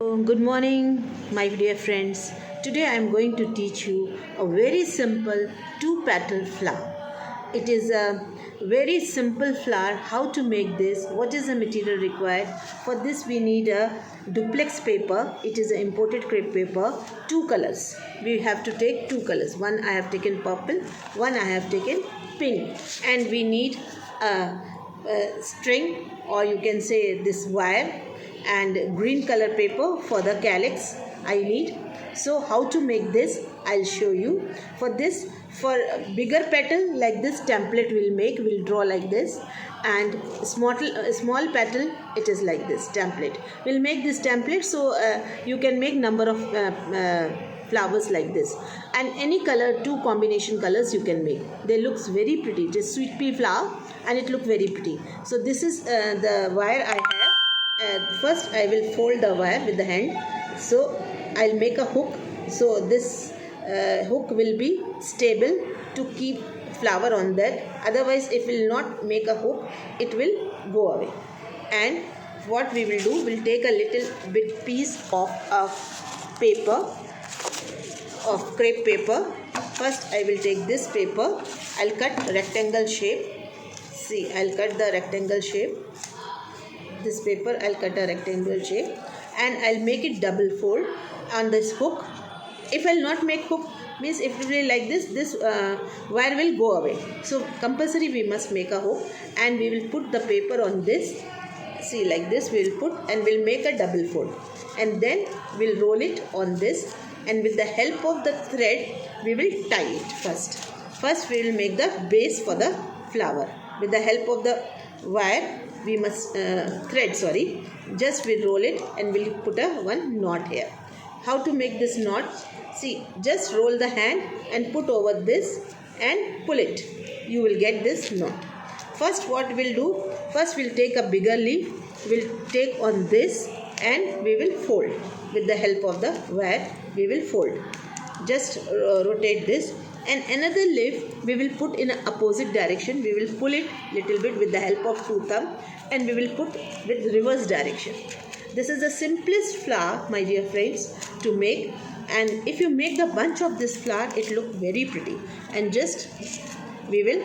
Good morning, my dear friends. Today I am going to teach you a very simple two-petal flower. It is a very simple flower. How to make this? What is the material required? For this we need a duplex paper. It is an imported crepe paper. Two colors. We have to take two colors. One I have taken purple. One I have taken pink. And we need a string, or you can say this wire, and green color paper for the calyx I need. So how to make this I'll show you. For this, for bigger petal like this template we'll draw like this, and small petal it is like this template. We'll make this template so you can make number of flowers like this, and any color, two combination colors you can make. They looks very pretty. It is sweet pea flower and it look very pretty. So this is the wire I have. First I will fold the wire with the hand. So I'll make a hook. So this hook will be stable to keep flower on that. Otherwise, if will not make a hook, it will go away. And what we will do, we'll take a little bit piece of paper, of crepe paper. First I will take this paper. I'll cut rectangle shape. See, I'll cut the rectangle shape. This paper I'll cut a rectangle shape, and I'll make it double fold on this hook. If I'll not make hook, means if it will like this wire will go away. So compulsory we must make a hook, and we will put the paper on this. See, like this we will put, and we'll make a double fold, and then we'll roll it on this, and with the help of the thread we will tie it first. First we will make the base for the flower. With the help of the wire we must just we roll it, and we'll put a one knot here. How to make this knot? See, just roll the hand and put over this and pull it. You will get this knot. First what we'll do, first we'll take a bigger leaf, we'll take on this, and we will fold. With the help of the wire we will fold. Just rotate this, and another leaf we will put in an opposite direction. We will pull it little bit with the help of two thumb, and we will put with reverse direction. This is the simplest flower, my dear friends, to make. And if you make the bunch of this flower, it look very pretty. And just we will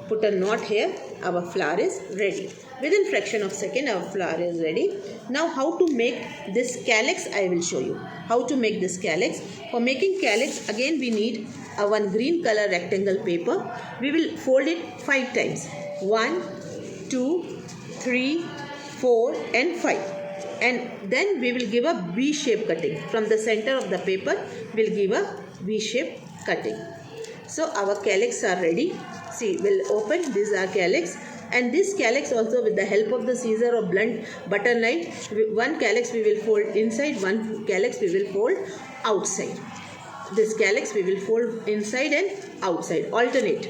put a knot here. Our flower is ready. Within fraction of second our flower is ready. Now how to make this calyx I will show you. How to make this calyx. For making calyx, again we need one green color rectangle paper. We will fold it 5 times. 1, 2, 3, 4 and 5. And then we will give a V-shape cutting. From the center of the paper we'll give a V-shape cutting. So our calyx are ready. See, we'll open. These are calyx. And this calyx also, with the help of the scissor or blunt butter knife, one calyx we will fold inside, one calyx we will fold outside. This calyx we will fold inside and outside, alternate.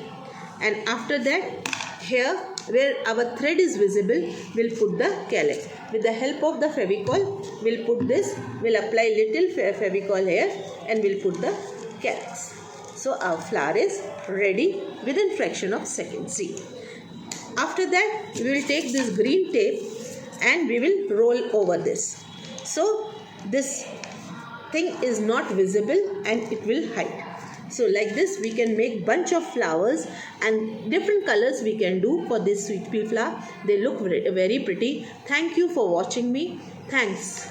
And after that, here where our thread is visible, we'll put the calyx. With the help of the Fevicol, we'll put this, we'll apply little Fevicol here, and we'll put the calyx. So our flower is ready within fraction of seconds. See. After that, we will take this green tape and we will roll over this. So this thing is not visible and it will hide. So like this we can make bunch of flowers, and different colors we can do for this sweet pea flower. They look very, very pretty. Thank you for watching me. Thanks.